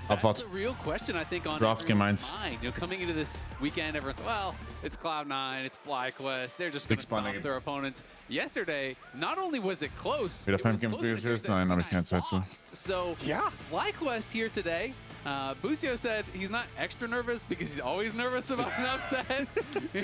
Abfahrt. Draft Game 1. Coming into this weekend, everyone's, well, it's Cloud9, it's FlyQuest, they're just going to stop their opponents. Yesterday, not only was it close, Wieder 5 Game Previous? Nein, habe ich keine Zeit zu. So, yeah, FlyQuest here today. Busio said he's not extra nervous because he's always nervous about an upset.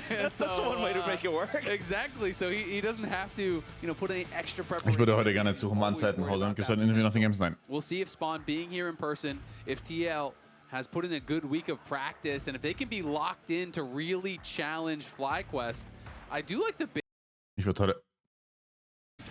That's one way to make it work. Exactly. So he doesn't have to, put any extra preparation. Ich würde heute gerne zu Romanzeiten nach Hause. Gibt es ein Interview nach den Games? Nein. We'll see if Spawn being here in person, if TL has put in a good week of practice, and if they can be locked in to really challenge FlyQuest. I do like the Ich würde heute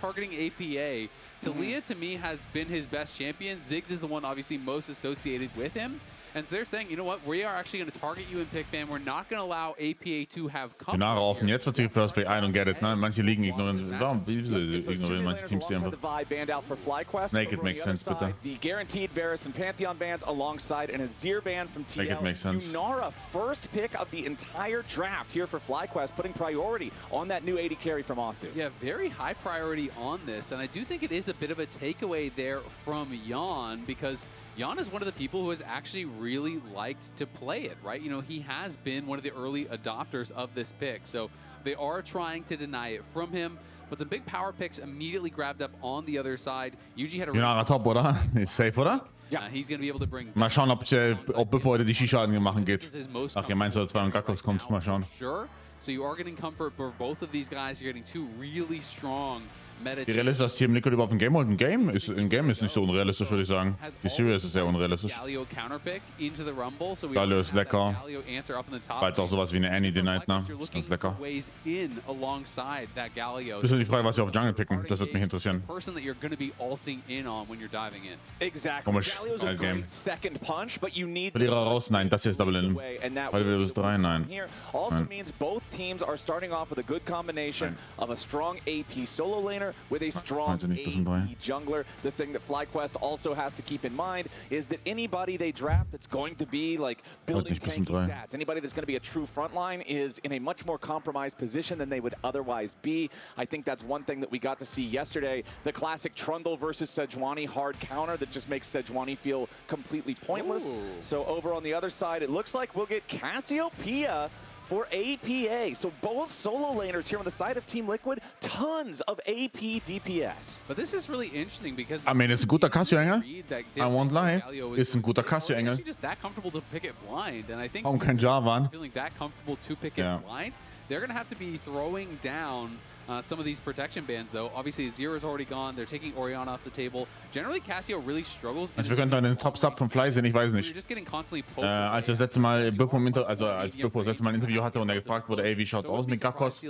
targeting APA. Talia, to me, has been his best champion. Ziggs is the one obviously most associated with him. And so they're saying, you know what, we are actually going to target you in pick ban. We're not going to allow APA to have die Nare offen. Jetzt wird sie First Pick. I don't get it. Ne? Manche liegen ignorieren. Warum ignorieren manche Teams die einfach? Naked makes sense, bitte. The guaranteed Varus and Pantheon bans alongside an Azir ban from TL. Naked makes sense. Nara, first pick of the entire draft here for FlyQuest, putting priority on that new 80 carry from Asu. Yeah, very high priority on this. And I do think it is a bit of a takeaway there from Jan, because Jan is one of the people who has actually really liked to play it, right? He has been one of the early adopters of this pick. So they are trying to deny it from him. But some big power picks immediately grabbed up on the other side. Yuji had a... Junara top, oder? Ist safe, oder? Yeah, he's going to be able to bring... Mal schauen, ob Bippo heute die Shisha machen geht. Ach, ihr meint, dass 2 und Gakkos kommt. Mal schauen. Sure. So you are getting comfort for both of these guys. You're getting two really strong... Wie realistisch das Team Liquid überhaupt ein Game holt? Ein Game ist nicht so unrealistisch, würde ich sagen. Die Series ist sehr unrealistisch. Galio ist lecker. Weil es auch sowas wie eine Annie denied, ne? Ist ganz lecker. Bisschen die Frage, was sie auf Jungle picken. Das wird mich interessieren. Komisch. Game. Verlierer raus? Nein, das hier ist Double In. Heute wieder bis 3? Nein. Also means both teams are starting off with a good combination of a strong AP solo laner with a strong AD jungler. The thing that FlyQuest also has to keep in mind is that anybody they draft that's going to be like building tanky stats, anybody that's going to be a true frontline is in a much more compromised position than they would otherwise be. I think that's one thing that we got to see yesterday. The classic Trundle versus Sejuani hard counter that just makes Sejuani feel completely pointless. Ooh. So over on the other side, it looks like we'll get Cassiopeia for APA. So both solo laners here on the side of Team Liquid, tons of AP DPS. But this is really interesting because I mean, ist ein guter Cassio-Engel. I won't lie. Ist ein guter Cassio-Engel. Just that comfortable to pick it blind, and I think kein Jarvan. Feeling that comfortable to pick it blind, they're going to have to be throwing down some of these protection bans, though. Obviously, Zero is already gone. They're taking Orianna off the table. Generally, Cassio really struggles. Also wir könnten den Top-Sub vom Fly sehen, ich weiß nicht. Als wir das letzte Mal Bippo das letzte Mal ein Interview hatte und er gefragt wurde, ey, wie schaut's aus mit Gakkos,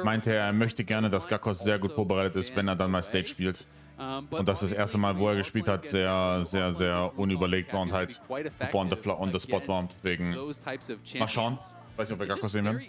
meinte er möchte gerne, dass Gakkos sehr gut vorbereitet ist, wenn er dann mal Stage spielt. Und dass das erste Mal, wo er gespielt hat, sehr, sehr, sehr unüberlegt war und halt on the spot war. Und deswegen mal schauen. Ich weiß nicht, ob wir Gakkos sehen werden.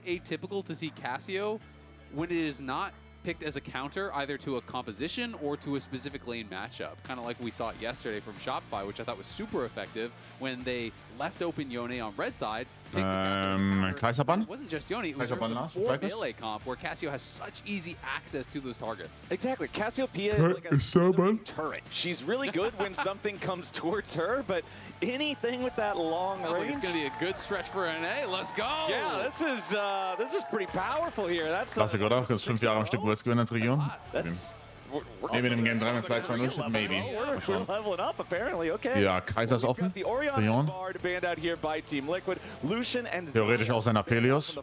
When it is not picked as a counter either to a composition or to a specific lane matchup, kind of like we saw it yesterday from Shopify, which I thought was super effective when they left open Yone on red side. Kaiserban? It wasn't just Yone, it was for melee comp where Cassio has such easy access to those targets. Exactly. Cassiopeia is like a turret. She's really good when something comes towards her, but anything with that long range. Like it's going to be a good stretch for NA. Let's go! Yeah, this is pretty powerful here. That's Klassik, oder? Das 5 Jahre am Stück Worlds gewinnen als Region. Maybe in Game 3 mit Fly 2-0, maybe. We're leveling up, apparently. Okay. Ja, Kaiser ist offen. Leon. Lucian and theoretisch auch sein Aphelios.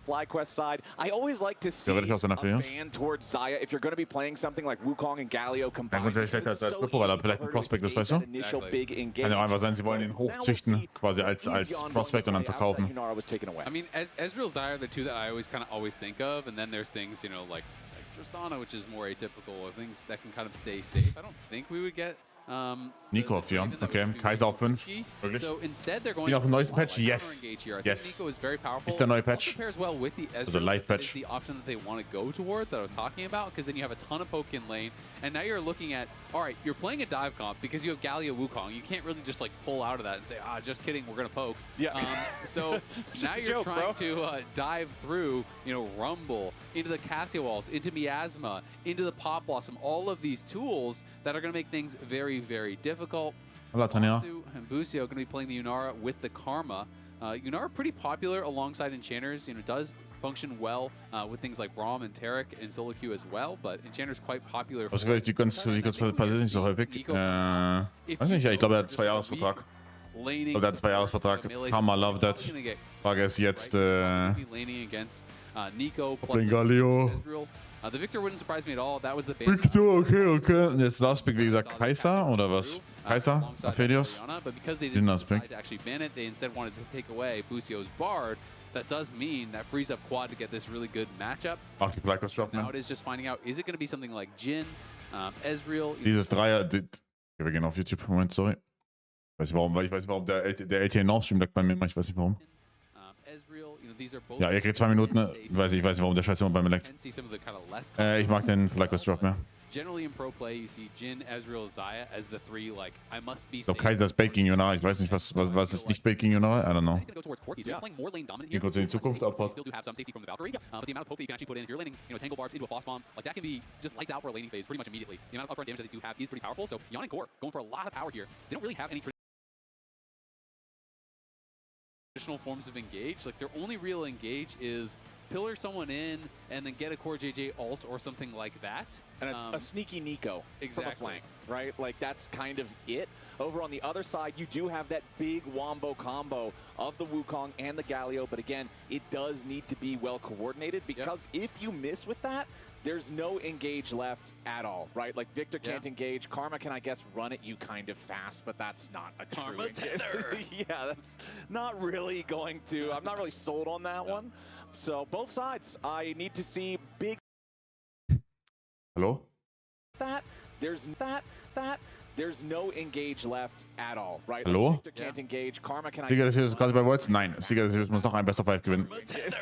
Theoretisch auch sein Aphelios. If you're going to be playing something like Wukong and Galio combined. Grundsätzlich schlechter als Bippo, weil er vielleicht ein Prospect ist, weißt du? Kann ja einfach sein, sie wollen ihn hochzüchten, quasi als Prospect und dann verkaufen. I mean, as real Xayah, the two that I always think of, and then there's things, like Tristana, which is more atypical, of things that can kind of stay safe. I don't think we would get Nico auf 4, okay. Kaiser auf 5. Wirklich? Wie auf dem neuesten Patch? Yes. Yes. Ist der neue Patch? Also Live-Patch. The option that they want to go towards that I was talking about, because then you have a ton of poke in lane, and now you're looking at, all right, you're playing a dive comp because you have Galio Wukong. You can't really just like pull out of that and say, just kidding, we're gonna poke. Yeah. So now you're trying to dive through, Rumble, into the Cassio ult, into Miasma, into the Pop Blossom, all of these tools that are gonna make things very, very difficult. Hola, Tanya. And Busio going to be playing the Yunara with the Karma. Yunara pretty popular alongside Enchanters. You know, does function well with things like Braum and Tarek and solo queue as well, but Enchanter's quite popular. Was vielleicht die ganz passiert nicht so häufig. Weiß nicht, ja, ich glaube, er hat 2 Jahresvertrag. Oder er hat 2 Jahresvertrag. Karma love that. Frage ist jetzt Bengalio. The Victor wouldn't surprise me at all. That was the Victor, okay. Und jetzt Last Pick, wie gesagt, Kai'Sa oder was? Kai'Sa? Aphelios? But because they didn't decide to actually ban it, they instead wanted to take away Busio's Bard. That does mean that frees up Quad to get this really good matchup. Ach, die Black Drop, Now it is just finding out, is it going to be something like Jhin, Ezreal? Dieses Dreier, wir gehen auf YouTube, Moment, sorry. Ich weiß nicht warum, der LTA North Stream lag bei mir, ich weiß nicht warum. Ja, ihr kriegt 2 Minuten, ich weiß nicht warum der Scheiß immer bei mir leckt. Ich mag den FlyQuest Drop mehr. Generally in pro play, you see Jhin, Ezreal, Xayah as the 3, like, I must be safe. So Kai'Sa ist Bait gegen Yunara, ich weiß nicht, was ist nicht Bait gegen Yunara? I don't know. Gehen kurz in die Zukunft, Abfahrt. But the amount of poke that you can actually put in, if you're landing, you know, Tangle Barbs into a Frost Bomb, like, that can be just lights out for a laning phase pretty much immediately. The amount of upfront damage that they do have is pretty powerful, so Yon and Core going for a lot of power here. They don't really have any traditional forms of engage. Like, their only real engage is pillar someone in and then get a core JJ ult or something like that. And it's a sneaky Nico from the flank, right? Like, that's kind of it. Over on the other side, you do have that big wombo combo of the Wukong and the Galio, but again, it does need to be well coordinated because if you miss with that, there's no engage left at all, right? Like, Victor can't engage. Karma can, I guess, run at you kind of fast, but that's not a Karma tether. Yeah, that's not really going to... I'm not really sold on that one. So, both sides, I need to see big... Hallo? There's no engage left at all, right? Hallo? Victor can't engage. Karma can... Sieger des Series quasi bei Worlds? Nein, Sieger des Series muss noch ein Best of 5 gewinnen.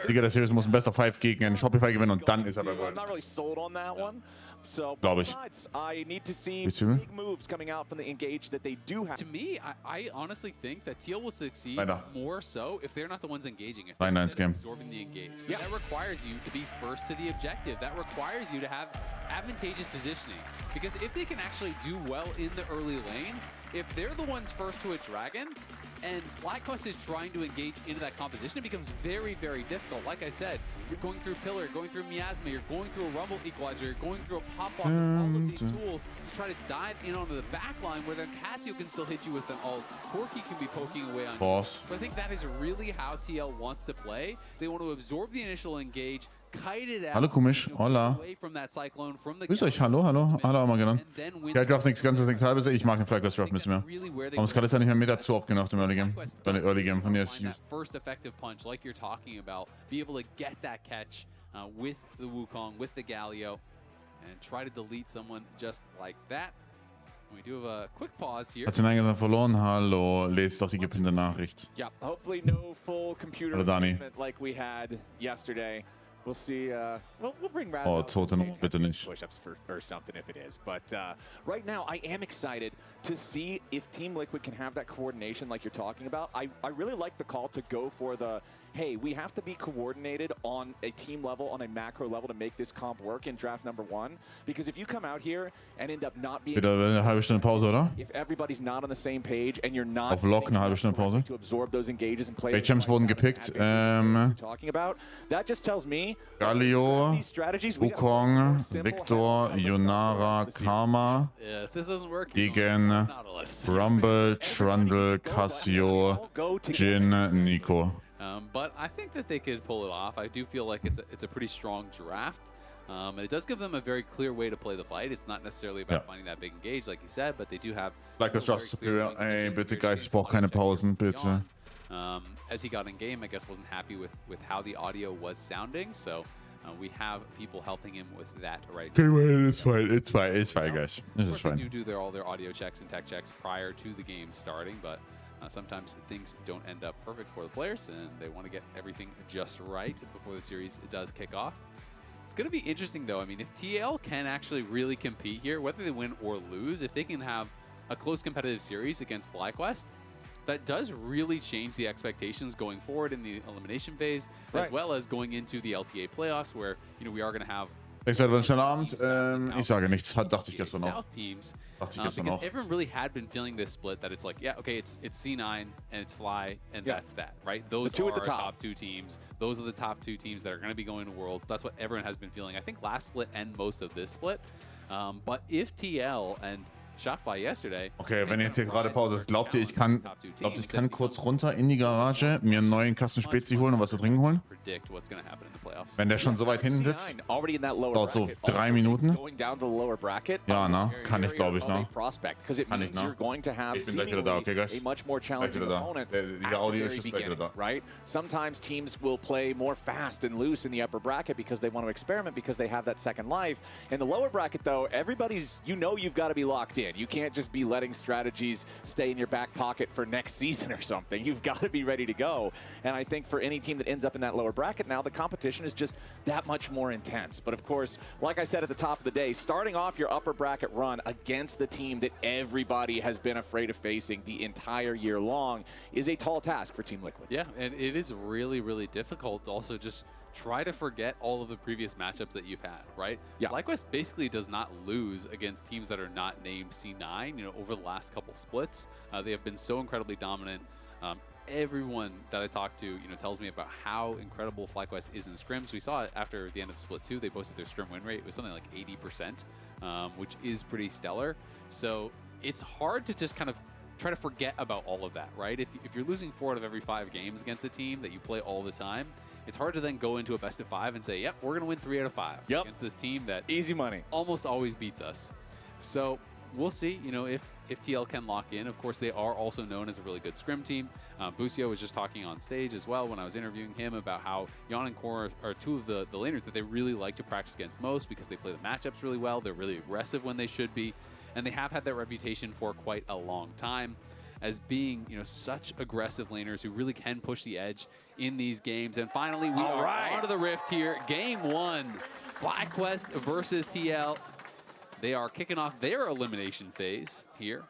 Sieger des Series muss ein Best of 5 gegen einen Shopify gewinnen und dann ist er bei Worlds. I'm not really sold on that one. So, glaube ich. I need to see big moves coming out from the engage that they do have. To me, I honestly think that TL will succeed more so if they're not the ones engaging. If they're absorbing the engage. That requires you to be first to the objective. That requires you to have advantageous positioning. Because if they can actually do well in the early lanes, if they're the ones first to a dragon, and FlyQuest is trying to engage into that composition, it becomes very, very difficult. Like I said, you're going through Pillar, going through Miasma, you're going through a Rumble Equalizer, you're going through a Pop-Off, and all of these tools to try to dive in onto the back line where then Cassio can still hit you with an ult. Corki can be poking away on you. So I think that is really how TL wants to play. They want to absorb the initial engage, kite it out, hallo komisch, hola. away from that cyclone, from the Grüß euch, hallo Armageddon. Ja, Draft nichts ganzes, nichts halbes, ich mag den FlyQuest Draft ein bisschen mehr. Warum ist Kalista nicht mehr Meta zu abgenommen im Early Game? Seine Early Game von jetzt. First effective punch, like you're talking about, be able to get that catch with the Wukong, with the Galio, and try to delete someone just like that. We do have a quick pause here. Hat sie einen verloren? Hallo, lest doch die gepinnte Nachricht. Yeah, hopefully no full computer replacement like we had yesterday. We'll see. We'll bring Raz out. Tote Nummer, bitte nicht. Push-ups or something if it is. But right now, I am excited to see if Team Liquid can have that coordination like you're talking about. I really like the call to go for the, hey, we have to be coordinated on a team level, on a macro level to make this comp work in draft number 1. Because if you come out here and end up not being... Wieder eine halbe Stunde Pause, oder? If everybody's not on the same page and you're not... Auf Lock eine halbe Stunde Pause. To absorb those engages and play... Welche Champs wurden gepickt? Talking about, that just tells me... Galio, Wukong, Victor, Yunara, Karma, gegen Rumble, Trundle, Cassio, Jhin, Nico. But I think that they could pull it off. I do feel like it's a pretty strong draft. And it does give them a very clear way to play the fight. It's not necessarily about finding that big engage, like you said, but they do have... Like a Just Superior. Ey, bitte Guys, ich brauche keine Pausen, bitte. As he got in game, I guess wasn't happy with how the audio was sounding, so we have people helping him with that right now. It's fine, guys. This is fine. They do all their audio checks and tech checks prior to the game starting, but sometimes things don't end up perfect for the players, and they want to get everything just right before the series does kick off. It's going to be interesting, though. I mean, if TL can actually really compete here, whether they win or lose, if they can have a close competitive series against FlyQuest, that does really change the expectations going forward in the elimination phase, as well as going into the LTA playoffs, where we are going to have Ich sage, einen schönen Abend. Ich sage nichts. Dachte ich gestern noch. Because everyone really had been feeling this split that it's like, yeah, okay, it's C9 and it's Fly and that's that, right? Those are our top two teams. Those are the top two teams that are going to be going to Worlds. That's what everyone has been feeling. I think last split and most of this split. But if TL and Shopify yesterday. Okay, wenn jetzt hier gerade Pause ist, glaubt ihr, ich kann kurz runter in die Garage, mir einen neuen Kasten Spezi holen und was zu trinken holen? Wenn der schon so weit hinten sitzt, dauert so 3 Minuten. Ja, ne? Kann ich, glaube ich, ne? Kann ich, ne? Ich bin gleich wieder da, okay, guys? Gleich wieder da. Die Audi ist gleich wieder da. Right? Sometimes teams will play more fast and loose in the upper bracket because they want to experiment because they have that second life. In the lower bracket, though, everybody's, you've got to be locked in. You can't just be letting strategies stay in your back pocket for next season or something. You've got to be ready to go. And I think for any team that ends up in that lower bracket now, the competition is just that much more intense. But of course, like I said at the top of the day, starting off your upper bracket run against the team that everybody has been afraid of facing the entire year long is a tall task for Team Liquid. Yeah, and it is really, really difficult to also just try to forget all of the previous matchups that you've had, right? Yeah. FlyQuest basically does not lose against teams that are not named C9, over the last couple splits. They have been so incredibly dominant. Everyone that I talk to, tells me about how incredible FlyQuest is in scrims. We saw it after the end of Split 2. They posted their scrim win rate. It was something like 80%, which is pretty stellar. So it's hard to just kind of try to forget about all of that, right? If you're losing 4 out of every 5 games against a team that you play all the time, it's hard to then go into a best of 5 and say, yep, we're going to win 3 out of 5 against this team that easy money almost always beats us. So we'll see, if TL can lock in. Of course, they are also known as a really good scrim team. Busio was just talking on stage as well when I was interviewing him about how Jan and Core are 2 of the laners that they really like to practice against most because they play the matchups really well. They're really aggressive when they should be, and they have had that reputation for quite a long time as being, such aggressive laners who really can push the edge in these games. And finally, we are onto the rift here. Game 1, FlyQuest versus TL. They are kicking off their elimination phase here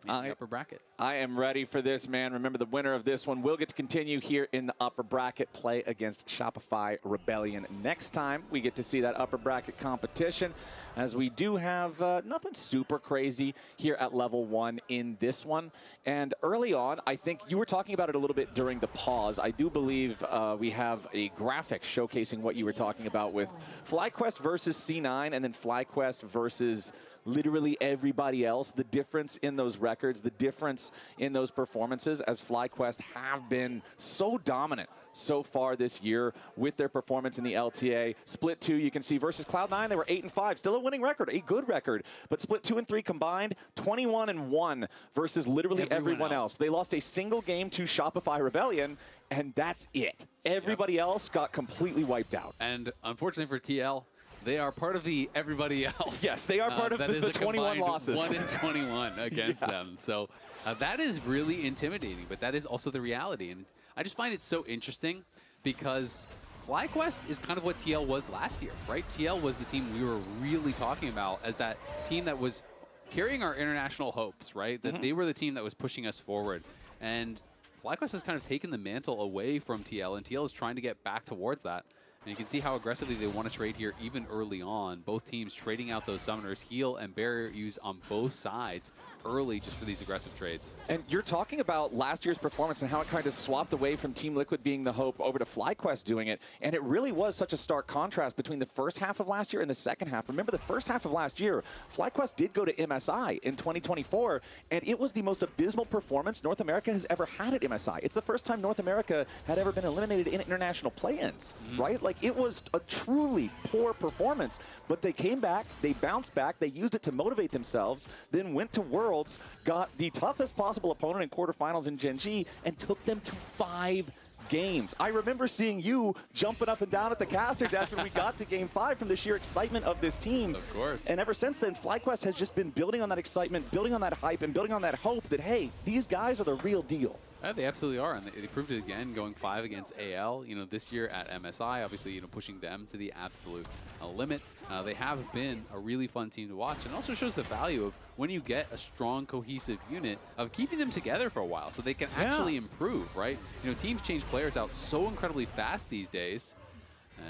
in the upper bracket. I am ready for this, man. Remember, the winner of this one will get to continue here in the upper bracket, play against Shopify Rebellion next time. We get to see that upper bracket competition, as we do have nothing super crazy here at level 1 in this one. And early on, I think you were talking about it a little bit during the pause. I do believe we have a graphic showcasing what you were talking about with FlyQuest versus C9 and then FlyQuest versus literally everybody else. The difference in those records, the difference in those performances, as FlyQuest have been so dominant so far this year with their performance in the LTA. Split 2, you can see, versus Cloud9, they were 8-5, still a winning record, a good record. But Split 2 and 3 combined, 21-1 versus literally everyone else. They lost a single game to Shopify Rebellion, and that's it. Everybody else got completely wiped out. And unfortunately for TL, they are part of the everybody else. Yes, they are part of the 21 losses. 1-21 against them. So that is really intimidating, but that is also the reality. And I just find it so interesting because FlyQuest is kind of what TL was last year, right? TL was the team we were really talking about as that team that was carrying our international hopes, right? That they were the team that was pushing us forward. And FlyQuest has kind of taken the mantle away from TL, and TL is trying to get back towards that. And you can see how aggressively they want to trade here even early on. Both teams trading out those summoners, heal and barrier use on both sides early just for these aggressive trades. And you're talking about last year's performance and how it kind of swapped away from Team Liquid being the hope over to FlyQuest doing it. And it really was such a stark contrast between the first half of last year and the second half. Remember, the first half of last year, FlyQuest did go to MSI in 2024, and it was the most abysmal performance North America has ever had at MSI. It's the first time North America had ever been eliminated in international play-ins, right? Like, it was a truly poor performance, but they came back, they bounced back, they used it to motivate themselves, then went to Worlds, got the toughest possible opponent in quarterfinals in Gen G, and took them to 5 games. I remember seeing you jumping up and down at the caster desk when we got to Game 5 from the sheer excitement of this team. Of course. And ever since then, FlyQuest has just been building on that excitement, building on that hype, and building on that hope that, hey, these guys are the real deal. Yeah, they absolutely are, and they proved it again, going 5 against AL. This year at MSI, obviously, pushing them to the absolute limit. They have been a really fun team to watch, and also shows the value of when you get a strong, cohesive unit of keeping them together for a while, so they can actually improve, right? Teams change players out so incredibly fast these days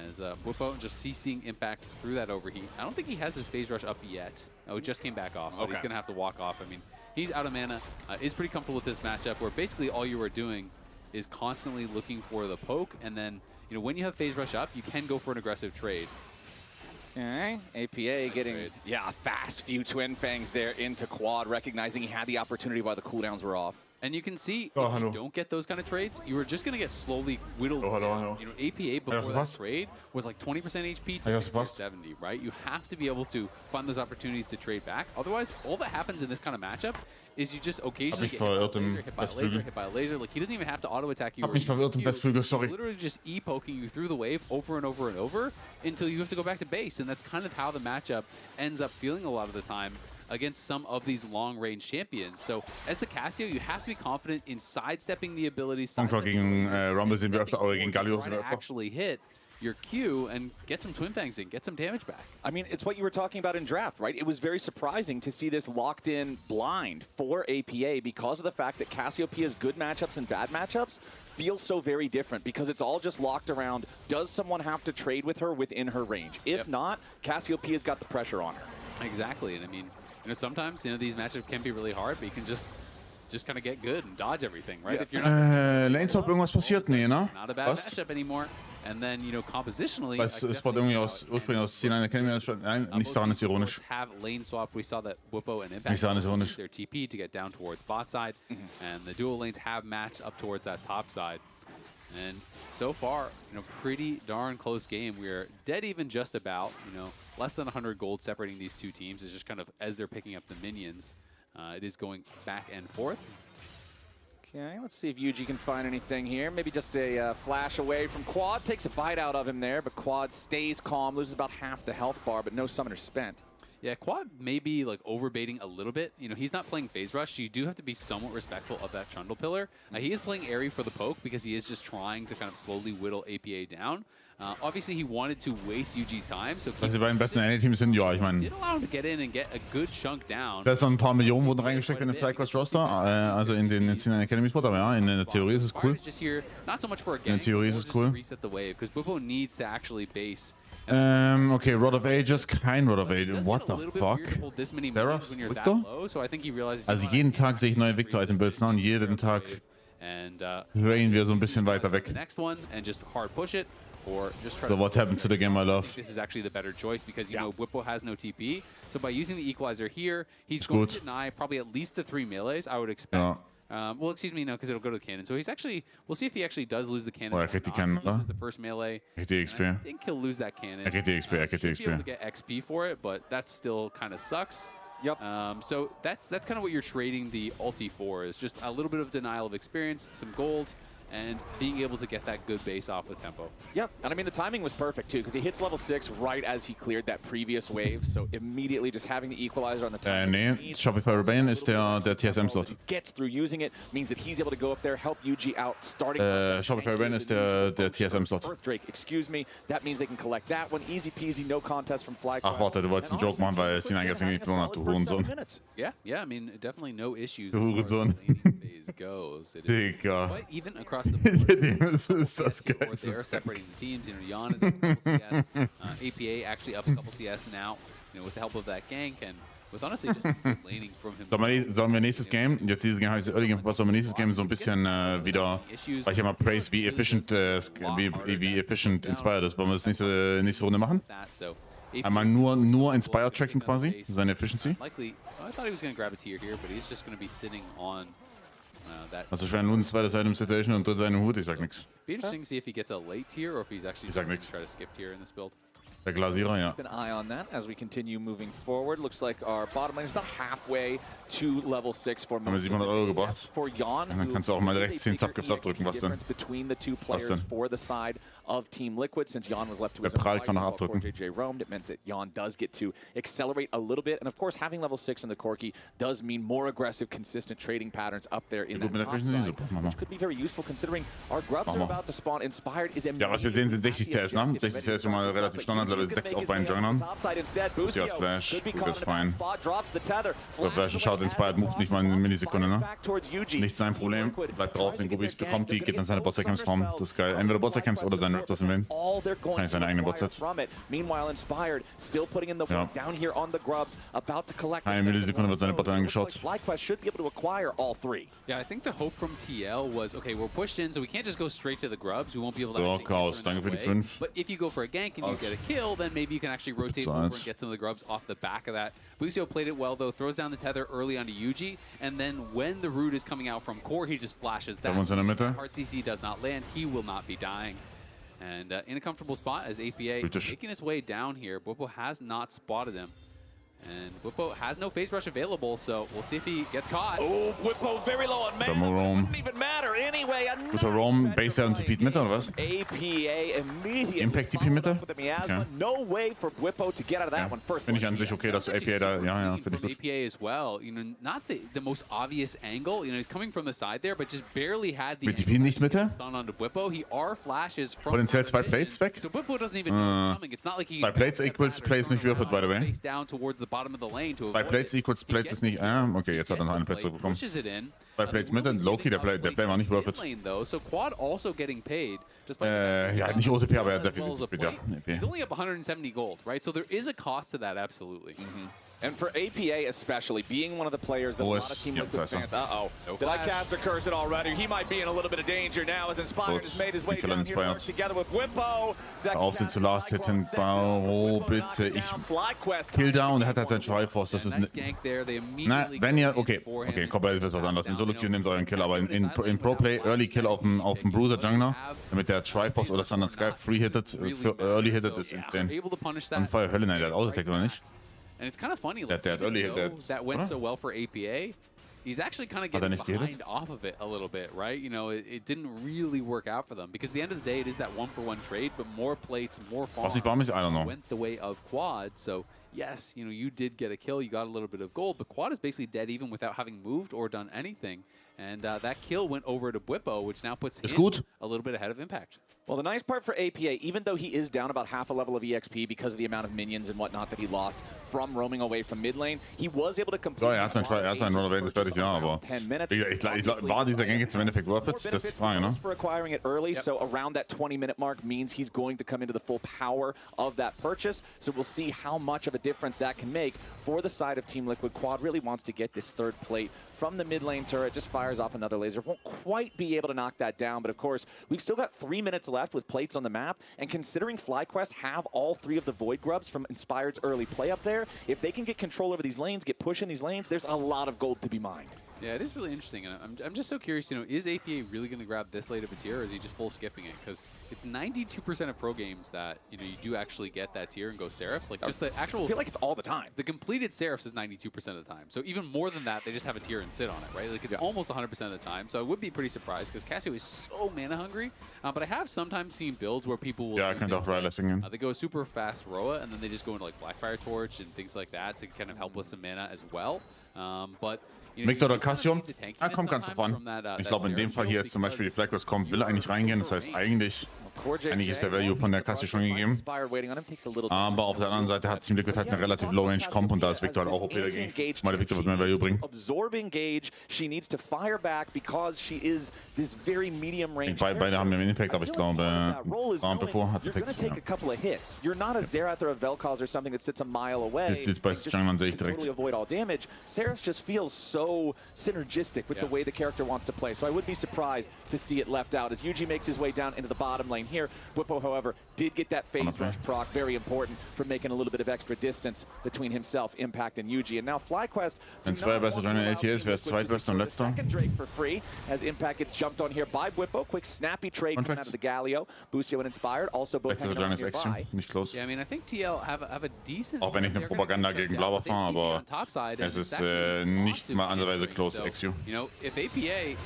As Bwipo just CCing Impact through that overheat. I don't think he has his phase rush up yet. Oh, he just came back off, but he's going to have to walk off. I mean, he's out of mana, is pretty comfortable with this matchup where basically all you are doing is constantly looking for the poke, and then, you know, when you have phase rush up, you can go for an aggressive trade. Okay, APA getting, a fast few Twin Fangs there into quad, recognizing he had the opportunity while the cooldowns were off. And you can see, if you don't get those kind of trades, you are just going to get slowly whittled down. You know, APA before that trade was like 20% HP to 60 or 70, right? You have to be able to find those opportunities to trade back. Otherwise, all that happens in this kind of matchup is you just occasionally get hit by a laser. Like, he doesn't even have to auto-attack you. Mich verwirrt im Westflügel, sorry. He's literally just E-poking you through the wave over and over and over until you have to go back to base. And that's kind of how the matchup ends up feeling a lot of the time against some of these long-range champions. So, as the Cassio, you have to be confident in sidestepping the abilities. Gegen Rumble sehen wir öfter, aber gegen Galio sind wir öfter. Actually hit your Q and get some Twin Fangs in, get some damage back. I mean, it's what you were talking about in draft, right? It was very surprising to see this locked in blind for APA because of the fact that Cassiopeia's good matchups and bad matchups feel so very different because it's all just locked around, does someone have to trade with her within her range? If not, Cassiopeia's got the pressure on her. Exactly, and I mean, you know, sometimes, you know, these matchups can be really hard, but you can just kind of get good and dodge everything, right? If you're not Lane Swap, irgendwas passiert? Nee, ne? Not a bad matchup anymore. And then, you know, compositionally, weil es Spot irgendwie ursprünglich aus C9 Academy. Nein, nicht daran ist ironisch. Have lane swap. We saw that Bwipo and Impact Nicht daran ist ironisch. their TP to get down towards bot side, and the dual lanes have matched up towards that top side. And so far, you know, pretty darn close game. We're dead even just about, you know, less than 100 gold separating these two teams. It's just kind of as they're picking up the minions, it is going back and forth. Okay, let's see if Yuji can find anything here. Maybe just a flash away from Quad. Takes a bite out of him there, but Quad stays calm, loses about half the health bar, but no summoner spent. Yeah, Quad may be like overbaiting a little bit. You know, he's not playing phase rush. You do have to be somewhat respectful of that Trundle pillar. He is playing Airy for the poke because he is just trying to kind of slowly whittle APA down. Obviously, he wanted to waste Yuji's time. So dass sie beiden besten NA-Teams sind, ja, ich meine. Did allow him to get in and get a good chunk down. Da ist noch ein paar Millionen wurden reingesteckt in den FlyQuest Roster, also in den C9 Academy Spot, aber ja, in der Theorie ist es cool. In der Theorie ist es cool. Reset the wave because Bwipo needs to actually base. Okay, Rod of Ages, kein Rod of Ages. What the fuck? Seraph? Victor? Also jeden Tag sehe ich neue Victor-Item-Builds, ne? Und jeden Tag hören wir so ein bisschen weiter weg. So what happened to the game I love? This is actually the better choice because, you know, Bwipo has no TP. So by using the equalizer here, he's going to deny probably at least the 3 melees, I would expect. Ja. Well, excuse me, no, because it'll go to the cannon. So he's actually, we'll see if he actually does lose the cannon. Oh, er kriegt die Cannon, He loses the first melee. Er kriegt die XP. I think he'll lose that cannon. Er kriegt die XP, er kriegt die Should be able XP. to get XP for it, but that still kind of sucks. Yep. So that's kind of what you're trading the ulti for, is just a little bit of denial of experience, some gold, and being able to get that good base off with tempo. Yep, and I mean the timing was perfect too because he hits level 6 right as he cleared that previous wave, so immediately just having the equalizer on the time. Nee, Shopify Rebellion ist der TSM-Slot. Gets through using it, means that he's able to go up there, help Yuji out, starting... Shopify Rebellion ist der TSM-Slot. Earthdrake, excuse me, that means they can collect that one, easy peasy, no contest from FlyQuest. Ach warte, du wolltest einen Joke machen, weil C9 gestern nicht verloren hat, du Hurensohn. Yeah, I mean, definitely no issues Du Hurensohn. phase goes. Digga. But even across the board, Das ist das Geilste. They're separating the teams. You know, Jan is up a couple CS. APA actually up a couple CS now, you know, with the help of that gank and with honestly just laning from himself. Sollen wir nächstes Game, jetzt dieses Game habe ich Early Game verpasst, sollen wir nächstes Game so ein bisschen wieder, weil ich ja mal praise, wie efficient Inspired ist. Wollen wir das nächste Runde machen? Einmal nur Inspired Tracking quasi, seine Efficiency. I thought he was going to grab a tier here, but he's just going to be sitting on Also schwer nur eine zweite Seite im Situation und dritte Seite im Hut, ich sag nix. Be interesting to see if he gets a late tier or if he's actually just going to try to skip tier in this build. Der Glasierer, ja. Keep an eye on that as we continue moving forward. Looks like our bottom lane is about halfway to level 6 for Haben wir 700 € gebracht. For Jan, und dann kannst du auch mal direkt 10 Subgifts abdrücken, was denn? Between the two players for the side of Team Liquid, since Jan was left to his own kann noch abdrücken. JJ roamed, it meant that Jan does get to accelerate a little bit, and of course having level 6 in the Corki does mean more aggressive, consistent trading patterns up there in that top side, which could be very useful considering our grubs are about to spawn. Inspired is ja, was wir sehen, sind 60 CS, ne? 60 CS ist schon mal relativ Standard Level 6 auf beiden Junglern. Ist ja Flash, gut, ist fein. So, Flash schaut Inspired, moved nicht mal eine Millisekunde, ne? Nicht sein Problem, bleibt drauf, den Gubis bekommt die, geht in seine Botside-Camps rum. Das ist geil. Entweder Botside-Camps oder sein Raptors im Lane. Kann ich seine eigene Botside. Ja. Eine Millisekunde wird seine Botside angeschaut. Yeah, I think the hope from TL was, okay, we're pushed in, so we can't just go straight to the grubs. We won't be able to actually Chaos, danke für die 5. But if you go for a gank and you get a kill, then maybe you can actually rotate over and get some of the grubs off the back of that. Busio played it well, though, throws down the tether early onto Yuji, and then when the root is coming out from core, he just flashes that. Hard CC does not land, he will not be dying. And in a comfortable spot as APA making his way down here. Bwipo has not spotted him. And Bwipo has no face rush available, so we'll see if he gets caught. Oh, Bwipo very low on mana. Wouldn't even matter anyway. Guter Roam, Base und TP Mitte oder was? APA immediately. Impact TP Mitte? Okay. No way for Bwipo to get out of that one first. Finde ich an sich okay, dass APA da, ja, finde ich gut. APA as well, you know, not the most obvious angle. You know, he's coming from the side there, but just barely had the. Mit TP nicht Mitte? Stun onto Bwipo. He R flashes from. Potenziell 2 Plates weg. So Bwipo doesn't even know it's coming. It's not like he. 2 Plates equals Plays nicht würfelt, by the way. Face down towards the bottom of the lane to. 2 Plates equals Plates ist nicht. Okay, jetzt hat er noch eine Plate zurückbekommen. 2 Plates Mitte, Loki, der Play war nicht worth it. So Quad also getting paid. Ja, nicht OCP, aber er hat sehr viel gespielt, ja. He's only up 170 gold, right? So there is a cost to that, absolutely. And for APA especially, being one of the players that a lot of Team Liquid fans... Did I cast a curse it already? He might be in a little bit of danger now as Inspired has made his way down here, works together with Bwipo. Auf den zu Last hitten, Baro, bitte. Kill down, er hat halt sein Triforce, das ist... Na, wenn ihr... Okay, komplett was anderes. In Solo-Queue nehmt euren Kill, aber in Pro-Play, Early Kill auf dem Bruiser-Jungler, damit der Triforce oder Thunder Sky free-hittet, für Early-hittet ist den Feuer Hölle, nein, der hat Auto-Tech oder nicht? And it's kind of funny, like, that went so well for APA. He's actually kind of getting behind off of it a little bit, right? You know, it didn't really work out for them because at the end of the day, it is that 1-for-1 trade, but more plates, more farms went the way of Quad. So yes, you know, you did get a kill, you got a little bit of gold, but Quad is basically dead even without having moved or done anything. And that kill went over to Bwipo, which now puts him a little bit ahead of Impact. Well, the nice part for APA, even though he is down about half a level of EXP because of the amount of minions and whatnot that he lost from roaming away from mid lane, he was able to complete... Ja, er hat seinen Run fertig, ja, aber... Ich war dieser Gang jetzt im Endeffekt worth it? Das ist die Frage, ne? For acquiring it early, so around that 20-minute mark means he's going to come into the full power of that purchase. So we'll see how much of a difference that can make for the side of Team Liquid. Quad really wants to get this third plate from the mid lane turret, just fires off another laser. Won't quite be able to knock that down, but of course, we've still got 3 minutes left with plates on the map, and considering FlyQuest have all 3 of the Void Grubs from Inspired's early play up there, if they can get control over these lanes, get push in these lanes, there's a lot of gold to be mined. Yeah, it is really interesting, and I'm just so curious, you know, is APA really going to grab this late of a tier, or is he just full skipping it? Because it's 92% of pro games that, you know, you do actually get that tier and go Seraphs. Like, just the actual... I feel like it's all the time. The completed Seraphs is 92% of the time. So even more than that, they just have a tier and sit on it, right? Like, it's almost 100% of the time. So I would be pretty surprised, because Cassio is so mana hungry. But I have sometimes seen builds where people will... they go super fast Roa, and then they just go into, like, Blackfire Torch and things like that to kind of help with some mana as well. But... Victor oder Cassio? Er kommt ganz drauf an. Ich glaube, in dem Fall hier jetzt zum Beispiel die FlyQuest kommt, will eigentlich reingehen. Das heißt, eigentlich ist der Value von der Cassio schon gegeben. Aber auf der anderen Seite hat Team Liquid halt eine relativ Low-Range-Comp und da ist Victor halt auch OP dagegen. Ich meine, Victor wird mehr Value bringen. Beide haben den Impact, aber ich glaube, Bwipo hat Effekt. Ist jetzt bei Junglern sehe ich direkt. Just feels so synergistic with the way the character wants to play. So I would be surprised to see it left out as Yuji makes his way down into the bottom lane here. Bwipo, however, did get that phase rush proc, very important for making a little bit of extra distance between himself, Impact, and Yuji. And now FlyQuest... Wenn zwei beste Runde LTA ist, wer ist zweitbester und letzter? Second Drake for free as Impact gets jumped on here by Bwipo. Quick snappy trade coming out of the Galio. Busio and Inspired also both hanging out nearby. Nicht close. Yeah, I mean, I think TL have a decent... Auch wenn ich eine Propaganda gegen Blauer fahre, aber es ist nicht mal andersweise close Exio. You know, if APA,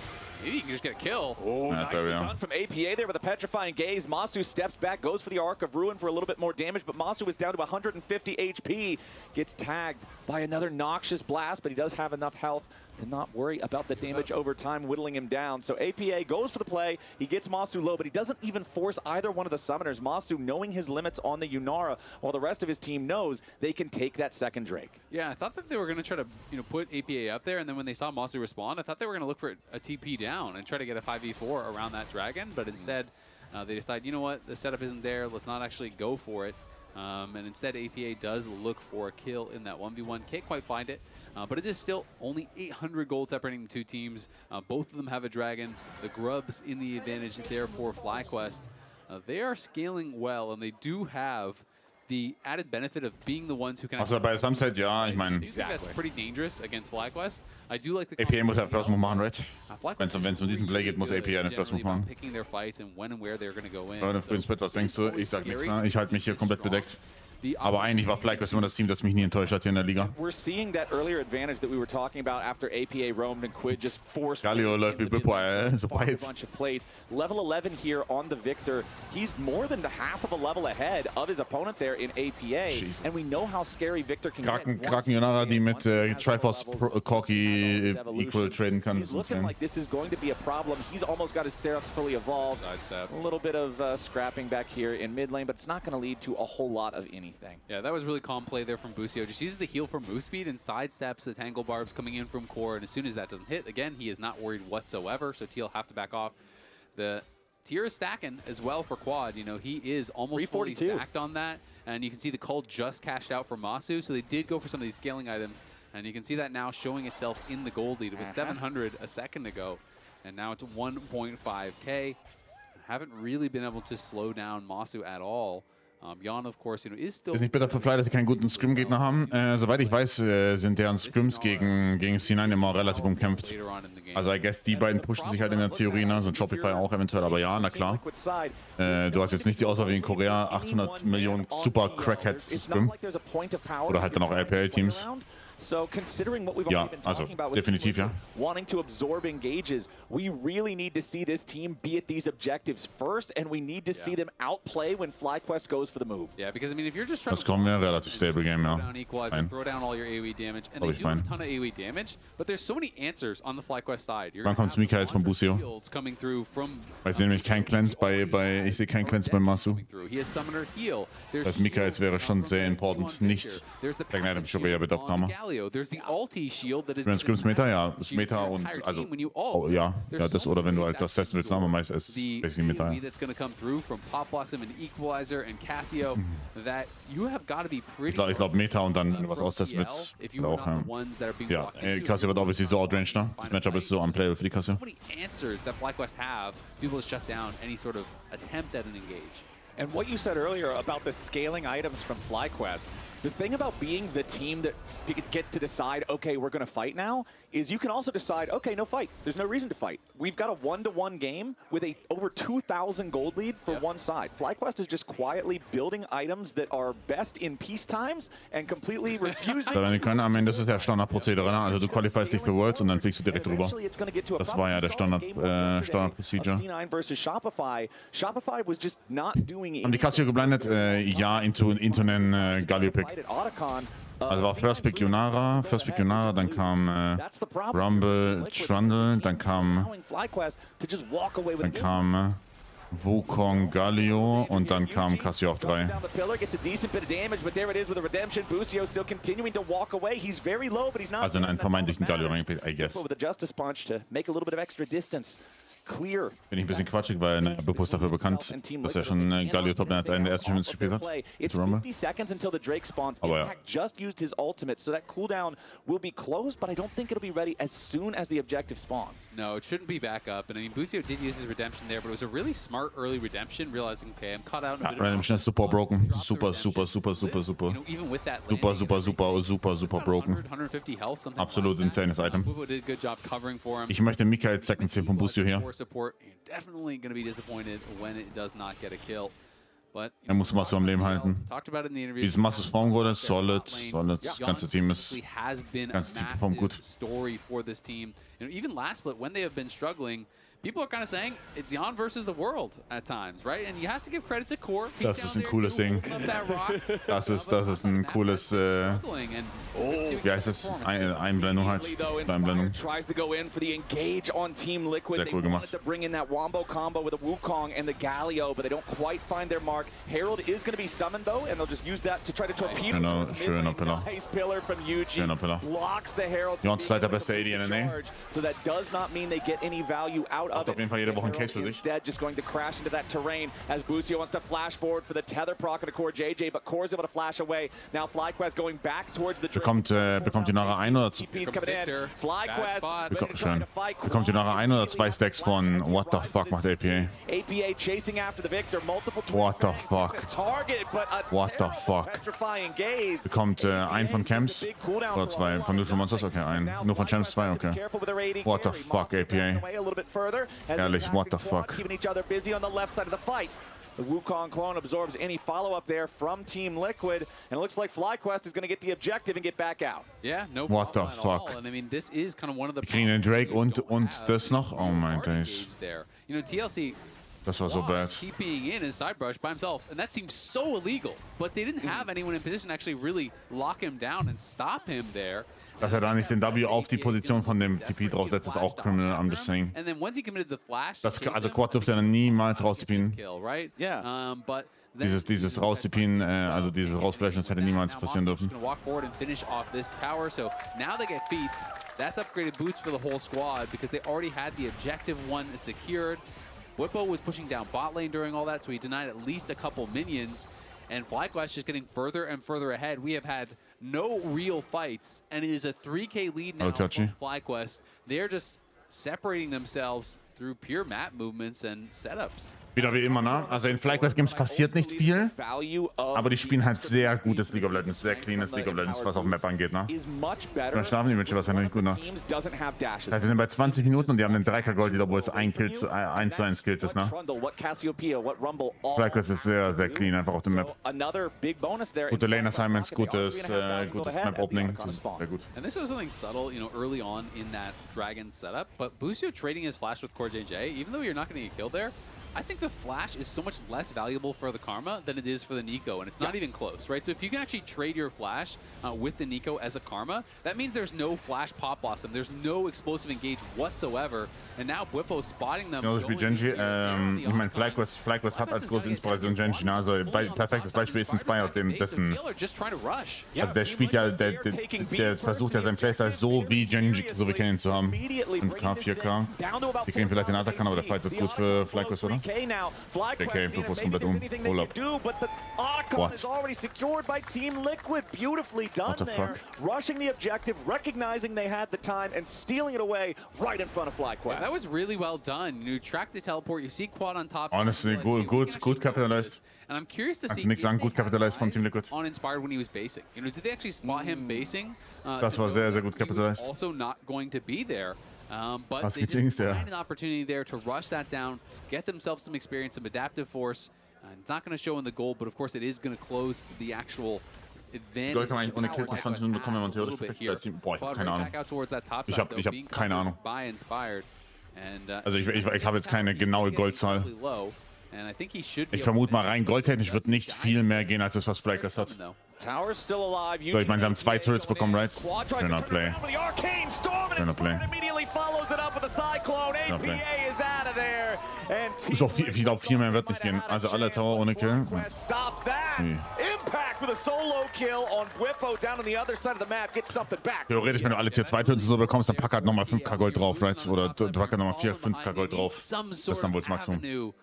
maybe you can just get a kill. Oh, nicely done from APA there with a petrifying gaze. Masu steps back, goes for the Arc of Ruin for a little bit more damage, but Masu is down to 150 HP. Gets tagged by another noxious blast, but he does have enough health to not worry about the damage over time, whittling him down. So APA goes for the play. He gets Masu low, but he doesn't even force either one of the summoners. Masu knowing his limits on the Yunara, while the rest of his team knows they can take that second Drake. Yeah, I thought that they were going to try to put APA up there, and then when they saw Masu respond, I thought they were going to look for a TP down and try to get a 5v4 around that dragon, but instead they decide, you know what, the setup isn't there, let's not actually go for it. And instead APA does look for a kill in that 1v1, can't quite find it. But it is still only 800 gold separating the two teams. Both of them have a dragon. The Grubs in the advantage there for FlyQuest. They are scaling well, and they do have the added benefit of being the ones who can. Also bei Sunset, ja, ich meine. That's pretty dangerous against FlyQuest. I do like the APA muss ja First Move machen, right? Wenn es um diesen Play geht, muss APA den First Move machen. Picking their fights and when and where they're going to go in. Leute, früh ins Bett, was denkst du? Ich sag nichts mehr. Ich halte mich hier komplett bedeckt. Aber eigentlich war FlyQuest immer das Team, das mich nie enttäuscht hat hier in der Liga. We're seeing that earlier advantage that we were talking about after APA roamed and Quid just forced Galio läuft wie Bippo, so weit. a bunch of plates. Level 11 here on the Victor. He's more than half of a level ahead of his opponent there in APA. Jeez. And we know how scary Victor can get. Kraken Yunara, die mit Triforce Corki equal traden kann. He's looking like this is going to be a problem. He's almost got his Seraphs fully evolved. A little bit of scrapping back here in mid lane, but it's not going to lead to a whole lot of anything. Yeah, that was really calm play there from Busio. Just uses the heal for move speed and sidesteps the Tangle Barbs coming in from core, and as soon as that doesn't hit, again, he is not worried whatsoever, so Teal have to back off. The tier is stacking as well for Quad. You know, he is almost fully stacked on that, and you can see the call just cashed out for Masu, so they did go for some of these scaling items, and you can see that now showing itself in the gold lead. It was 700 a second ago, and now it's 1.5k. Haven't really been able to slow down Masu at all. Jan, of course, you know, is still. Ist nicht bitter für Fly, dass sie keinen guten Scrim-Gegner haben. Soweit ich weiß, sind deren Scrims gegen C9 immer relativ umkämpft. Also, I guess, die beiden pushen sich halt in der Theorie, ne? So ein Shopify auch eventuell, aber ja, na klar. Du hast jetzt nicht die Auswahl wie in Korea, 800 Millionen super Crackheads zu Scrim. Oder halt dann auch LPL-Teams. So considering what we've already been talking about with wanting to absorb engages, we really need to see this team be at these objectives first, and we need to see them outplay when FlyQuest goes for the move. Yeah, because I mean, if you're just trying to relativ stable Game, ja. throw down all your AoE damage, and they do a ton of AoE damage, but there's so many answers on the FlyQuest side. Wann kommt Mika jetzt von Busio? Weil ich sehe nämlich keinen Cleanse ich sehe keinen Cleanse bei Masu. Das Mika jetzt wäre schon sehr important, nicht Item Shobaya mit Aufnahme. Wenn Scrims Meta, ja, das Meta und, also, ja, das, oder wenn du halt das testen willst, Name meist ist basically Meta. Ich glaube Meta und dann, wenn du was austesten willst, auch, ja. Cassio wird obviously so outranged, ne? Das Matchup ist so unplayable für die Cassio. And what you said earlier about the scaling items from FlyQuest, the thing about being the team that gets to decide, okay, we're going to fight now, is you can also decide, okay, no fight. There's no reason to fight. We've got a 1-to-1 game with a over 2,000 gold lead for one side. FlyQuest is just quietly building items that are best in peace times and completely refusing. Am Ende ist es ja Standardprozedere, ne? Also du qualifierst dich für Worlds und dann fliegst du direkt rüber. Das war ja der Standard-Procedure. C9 versus Shopify. Shopify was just not doing it. Haben die Cassio geblendet? Ja, into einen Galio-Pick. Also war First Pick Yunara, dann kam Rumble, Trundle, dann kam Wukong, Galio und dann kam Cassio auf 3. Also in einen vermeintlichen Galio reingepickt, I guess. Bin ich ein bisschen quatschig, weil Bippo ist dafür bekannt, dass er schon Galio Top als einen der ersten Champions gespielt hat. Aber ja. No, it shouldn't be back up. And I mean, Busio did use his redemption there, but it was a really smart early redemption, realizing, okay, I'm caught out in a bit of Redemption ist super broken. Super broken. 150 health, something absolut insanes Item. Did a good job covering for him. Ich möchte Mika als Second Team von Busio hier. Support, definitely going to be disappointed when it does not get a kill. But muss Masu am Leben halten. Dieses Masus Form wurde solid. Das ganze Team performt gut. Story for this team. You know, even last split, when they have been struggling, people are kind of saying it's Jan versus the world at times, right? And you have to give credit to Core. Das ist ein cooles Ding. Das ist ein cooles, wie heißt es? Einblendung halt. Einblendung. Tries to go in for the engage on Team Liquid. Sehr cool They wanted gemacht. to bring in that Wombo combo with a Wukong and the Galio, but they don't quite find their mark. Herald is going to be summoned though, and they'll just use that to try to torpedo. Genau, schöner Pillar. Nice pillar from Yuji. Schöner Pillar. Blocks the Herald. Jons ist halt der beste AD in NA. So that does not mean they get any value out of Hat auf jeden Fall jede Woche ein Case für sich. Instead, just going to crash into that terrain as Busio wants to flash forward for the tether proc and a Core JJ, but Core's able to flash away. Now FlyQuest going back towards the Bekommt die nachher ein oder zwei? Bekommt die nachher ein oder zwei Stacks von What the fuck macht APA? APA chasing after the Victor, multiple What the fuck? Target, but a What the fuck? petrifying gaze. Bekommt ein von Camps oder zwei von Neutral Monsters? Okay, ein. Nur von Champs zwei, okay. What the fuck, APA? Ehrlich, what the fuck? Keeping each other busy on the left side of the fight. The Wukong clone absorbs any follow-up there from Team Liquid, and it looks like FlyQuest is going to get the objective and get back out. Yeah, no What the problem at all. fuck? And I mean, this is kind of one of the Kriegen den Drake und das noch? Oh mein Days. You know, TLC Das war so bad. keep being in his side brush by himself, and that seems so illegal. But they didn't have anyone in position to actually really lock him down and stop him there. Dass da nicht den W auf die Position von dem TP draufsetzt, ist auch criminal, I'm just saying. And then once he committed the flash, Also Quad dürfte er niemals raustippen. Yeah. But Dieses raustippen, also dieses rausflashen, das hätte niemals passieren dürfen. Walk forward and finish off this tower. So now they get beats. That's upgraded boots for the whole squad because they already had the objective one secured. Whippo was pushing down bot lane during all that, so he denied at least a couple minions. And FlyQuest just getting further and further ahead. We have had no real fights, and it is a 3K lead now for FlyQuest. They're just separating themselves through pure map movements and setups. Wieder wie immer, ne? Also in FlyQuest Games passiert nicht viel, aber die spielen halt sehr gutes League of Legends, sehr cleanes League of Legends, was auf Map angeht, ne? Dann schlafen die Menschen wahrscheinlich gut Nacht. Wir sind bei 20 Minuten und die haben den 3K Gold, obwohl es 1 zu 1 Kills ist, ne? FlyQuest ist sehr, sehr clean, einfach auf dem Map. Gute Lane Assignments, gutes Map Opening, das ist sehr gut. And this was something subtle, you know, early on in that Dragon setup, but Busio trading his flash with Core JJ, even though you're not going to get killed there, I think the flash is so much less valuable for the Karma than it is for the Nico, and it's not even close, right? So if you can actually trade your flash with the Nico as a Karma, that means there's no flash pop blossom, there's no explosive engage whatsoever, and now Whippo spotting them. Genauso spielt Genji, ich meine, FlyQuest hat als große Inspiration Genji, ne? Also perfektes Beispiel ist Inspired, dessen, also der spielt ja, der versucht ja sein Playstyle so wie Genji, so wie kennen ihn zu haben. 5K, 4K. Die kriegen vielleicht den Attack, aber der Fight wird gut für FlyQuest, oder? Okay, Blupo ist komplett Hold up. What? What the fuck? Rushing the objective, recognizing they had the time, and stealing it away right in front of FlyQuest. Yeah, that was really well done. You track the teleport, you see Quad on top. Honestly, good capitalized. And I'm curious to see nichts sagen, gut capitalized von Team Liquid. On Inspired when he was basing. You know, did they actually spot him basing? Das war sehr, sehr gut capitalized. Also not going to be there. But Was they just gejinxt, ja. find an opportunity there to rush that down, get themselves some experience, some adaptive force. It's not going to show in the goal, but of course it is going to close the actual advantage. Gold kann man ohne Kills nach 20 Minuten bekommen, wenn man theoretisch perfekt. Boah, ich hab keine Ahnung. Ich hab keine Ahnung. Also ich habe jetzt keine genaue Goldzahl. Ich vermute mal rein, goldtechnisch wird nicht viel mehr gehen, als das, was FlyQuest hat. So, ich meine, sie haben 2 Turrets bekommen, right? Schöner Play. Schöner Play. Ist auch viel, ich glaube, viel mehr wird nicht gehen. Also alle Tower ohne Kill. Theoretisch, wenn du alle Tier 2 Turrets so bekommst, dann pack halt nochmal 5K Gold drauf, right? Oder du pack halt nochmal 5K Gold drauf. Das ist dann wohl das Maximum.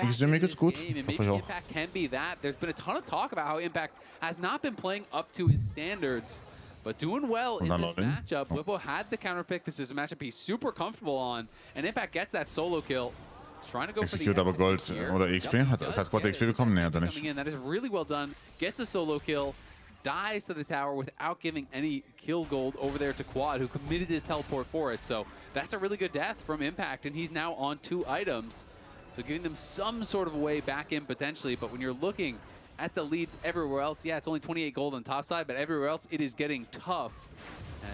Ich sehe, mir geht's gut. Hoffe ich auch. Impact can be that. There's been a ton of talk about how Impact has not been playing up to his standards, but doing well in this matchup. Whippo had the counter pick. This is a matchup he's super comfortable on, and Impact gets that solo kill. Trying to go for the aber Gold oder XP? Hat Quad XP bekommen? Nee, hat er nicht. That is really well done. Gets a solo kill. Dies to the tower without giving any kill gold over there to Quad, who committed his teleport for it. So that's a really good death from Impact, and he's now on 2 items. So giving them some sort of a way back in potentially, but when you're looking at the leads everywhere else, yeah, it's only 28 gold on top side, but everywhere else it is getting tough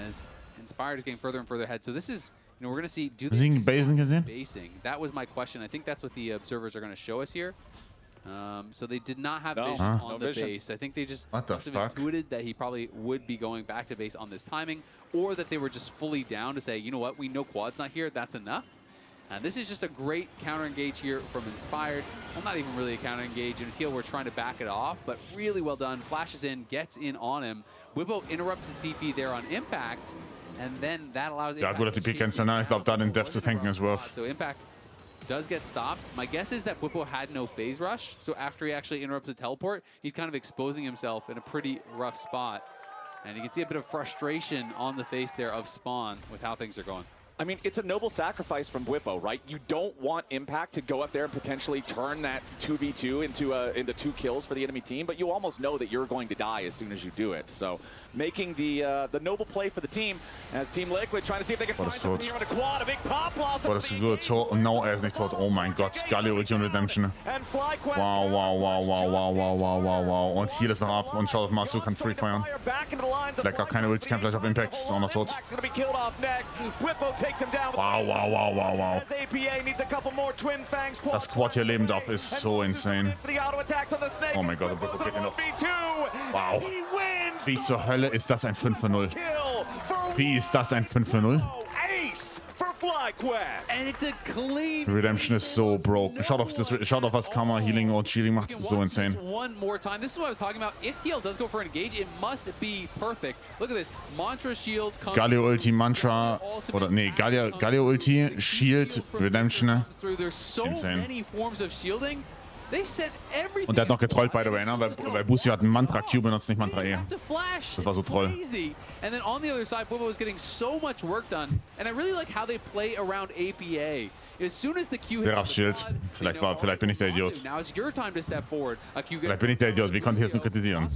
as Inspired is getting further and further ahead. So this is, You know, we're going to see, do they gesehen? basing? That was my question. I think that's what the observers are going to show us here. So they did not have vision on the base. I think they just intuited that he probably would be going back to base on this timing, or that they were just fully down to say, you know what, we know Quad's not here, that's enough. And this is just a great counter engage here from Inspired. Well, not even really a counter engage. In Teal, we're trying to back it off, but really well done. Flashes in, gets in on him. Whippo interrupts the TP there on Impact, and then that allows Ja, gut, die P-Cancer, ne? Ich glaube, da den Death zu tanken ist worth. So Impact does get stopped. My guess is that Whippo had no phase rush, so after he actually interrupts the teleport, he's kind of exposing himself in a pretty rough spot. And you can see a bit of frustration on the face there of Spawn with how things are going. I mean, it's a noble sacrifice from Whippo, right? You don't want Impact to go up there and potentially turn that 2v2 into 2 kills for the enemy team, but you almost know that you're going to die as soon as you do it. So making the noble play for the team as Team Liquid trying to see if they can find something here on the quad. A big pop loss. Boah, das ist gut. No, er ist nicht tot. Oh mein Gott. Galio Ulti und Redemption. Wow, wow, wow, wow, wow, wow, wow, wow, wow. Und hier ist noch ab und schaut auf Masu, kann Free feuern. Lecker, keine Ulti, kann vielleicht auf Impact. Ist auch noch tot. Wow, wow, wow, wow, wow. Das Quad hier lebend ab ist so insane. Oh mein Gott, Whippo geht noch. Wow. Wie zur Hölle ist das ein 5-0? Wie ist das ein 5-0? Redemption ist so broke. Schaut auf was Karma, Healing und Shielding macht. So insane. One more time. This is what I was talking about. If TL does go for an engage, it must be perfect. Look at this. Mantra Shield. Galio Ulti, Mantra. Oder nee, Galio Ulti, Shield, Redemption. There's so many forms of shielding. Und der hat noch getrollt, by the way, ne? Weil Busio hat einen Mantra-Q benutzt, nicht Mantra-E. Das war so troll. And then on the other side, Whippo was getting so much work done. And I really like how they play around APA. As soon as the Q der Schild. Vielleicht bin ich der Idiot. Now it's your time to step forward. Vielleicht bin ich der Idiot. Wie konnte ich das nur kritisieren?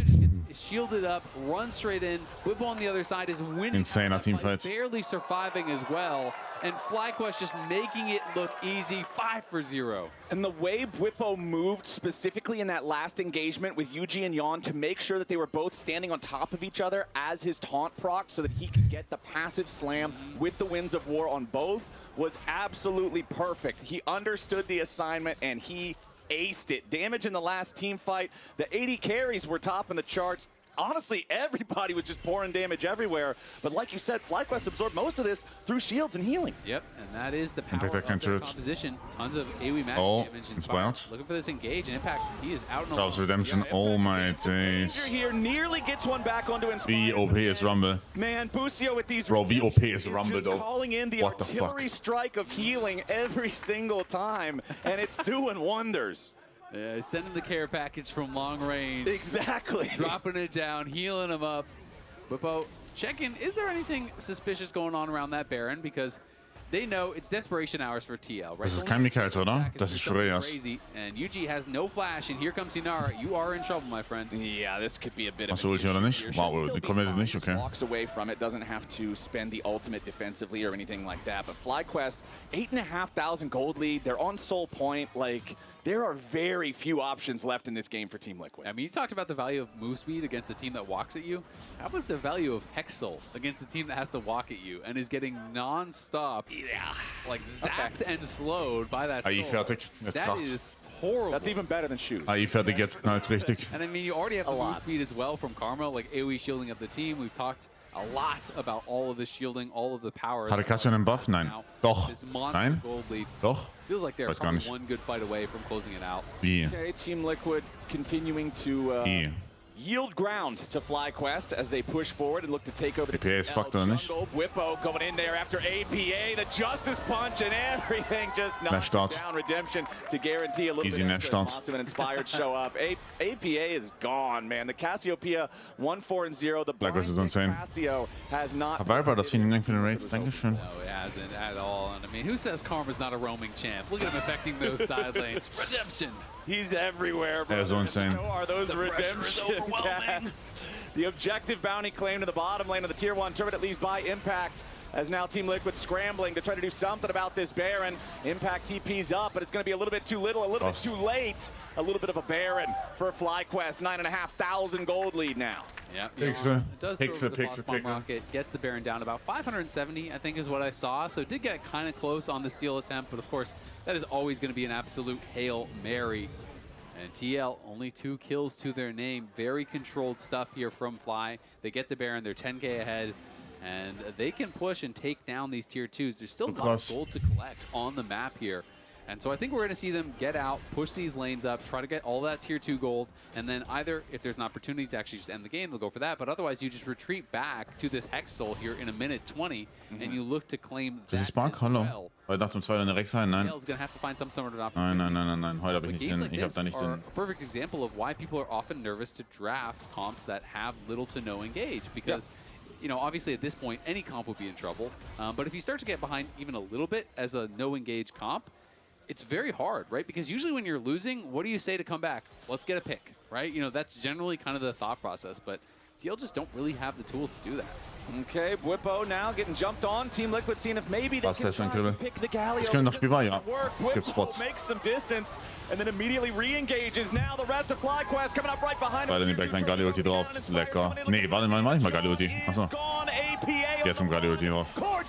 Shielded up, runs straight in. Whippo on the other side is winning. Insaner Teamfight. Barely surviving as well. And FlyQuest just making it look easy, 5-0. And the way Whippo moved specifically in that last engagement with Yuji and Yon to make sure that they were both standing on top of each other as his taunt proc so that he could get the passive slam with the Winds of War on both was absolutely perfect. He understood the assignment and he aced it. Damage in the last team fight. The 80 carries were topping the charts. Honestly, everybody was just pouring damage everywhere. But like you said, FlyQuest absorbed most of this through shields and healing. Yep, and that is the power of their composition. Tons of AoE magic damage inspired. Looking for this engage and Impact. He is out in the Redemption. Oh my days. Here nearly gets one back onto Inspired. VOP is Rumble. Man, Busio with these. Bro, VOP is Rumble though. Calling in the artillery strike of healing every single time, and it's doing wonders. Sending the care package from long range. Exactly. Dropping it down, healing him up. Whippo, checking, is there anything suspicious going on around that Baron? Because they know it's desperation hours for TL, right? Das ist kein Mikael, oder? Das ist Shreyas. And Yuji has no flash, and here comes Inara. You are in trouble, my friend. Yeah, this could be a bit of an issue. Oder nicht? Wow, die kommen jetzt nicht, okay. Walks away from it, doesn't have to spend the ultimate defensively or anything like that. But FlyQuest, 8,500 gold lead. They're on Soul Point, like. There are very few options left in this game for Team Liquid. I mean, you talked about the value of move speed against a team that walks at you. How about the value of Hexel against a team that has to walk at you and is getting non-stop, like zapped and slowed by that AI fertig. That is horrible. That's even better than shoes. AI fertig, jetzt knallt's richtig. And I mean, you already have the move speed as well from Karma, like AoE shielding of the team. We've talked a lot about all of the shielding, all of the power. Hatte Cassian einen Buff? Nein. Doch. Nein? Doch. Feels like they're probably one good fight away from closing it out. Wie? Okay, Team Liquid continuing to yield ground to FlyQuest as they push forward and look to take over the APA ist fucked oder nicht? Whippo going in there after APA, the Justice Punch and everything just knocks down Redemption to guarantee a little bit of Awesome and Inspired show up. APA is gone, man. The Cassiopeia 1-4-0. The Cassio has not. Viper, das vielen Dank für den Raids. Dankeschön. No, it hasn't at all. And I mean, who says Karma's not a roaming champ? Look at him affecting those side lanes. Redemption. He's everywhere, bro. So insane. So are those Redemption casts. The objective bounty claim to the bottom lane of the Tier 1 tournament, at least by Impact, as now Team Liquid scrambling to try to do something about this Baron. Impact TP's up, but it's going to be a little bit too little, a little bit too late. A little bit of a Baron for FlyQuest. 9,500 gold lead now. Yeah, Pixel. Rocket gets the Baron down about 570, I think is what I saw. So did get kind of close on the steal attempt, but of course that is always going to be an absolute Hail Mary. And TL, only 2 kills to their name. Very controlled stuff here from Fly. They get the Baron, they're 10k ahead, and they can push and take down these tier 2s. There's still a lot of gold to collect on the map here. And so I think we're going to see them get out, push these lanes up, try to get all that tier 2 gold, and then either, if there's an opportunity to actually just end the game, they'll go for that. But otherwise, you just retreat back to this Hex Soul here in a minute 20, and you look to claim that as well. Heute dachte um 2 eine Rex sein, nein. Gonna have to find some sort of opportunity. Nein. Heute habe ich nicht den. Ich habe da nicht den. A perfect example of why people are often nervous to draft comps that have little to no engage, because you know, obviously at this point, any comp would be in trouble. But if you start to get behind even a little bit as a no engage comp, it's very hard, right? Because usually when you're losing, what do you say to come back? Let's get a pick, right? You know, that's generally kind of the thought process, but TL just don't really have the tools to do that. Okay, Bwipo now getting jumped on. Team Liquid seeing if maybe they can try to pick the Galio. Das können noch spielbar, ja. Gibt Spots. Makes some distance and then immediately re-engages. Now the rest of FlyQuest coming up right behind him. Beide in die Backline, Galio-Ulti drauf. Lecker. Nee, warte mal, mach ich mal Galio-Ulti. Achso. Jetzt kommt Galio-Ulti drauf. Ach,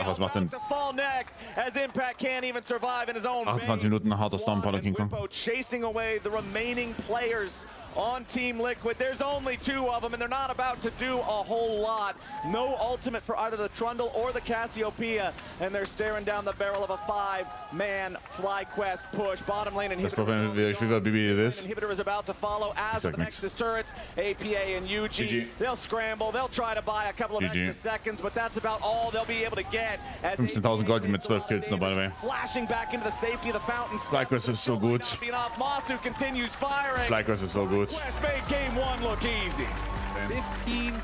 was macht denn? 28 Minuten harter Stomp, Hallo King Kong. Chasing away the remaining players on Team Liquid. There's only 2 of them, and they're not about to do a whole lot. No ultimate for either the Trundle or the Cassiopeia, and they're staring down the barrel of a 5-man FlyQuest push. Bottom lane inhibitor is about to follow as the Nexus turrets, APA and UG. They'll scramble, they'll try to buy a couple of extra seconds, but that's about all they'll be able to get. 15.000 Gold mit 12 Kills noch, by the way. Flashing back into the safety of the fountain. FlyQuest ist so gut. Masu continues firing. FlyQuest ist so gut. Quest made game 1 look easy. 15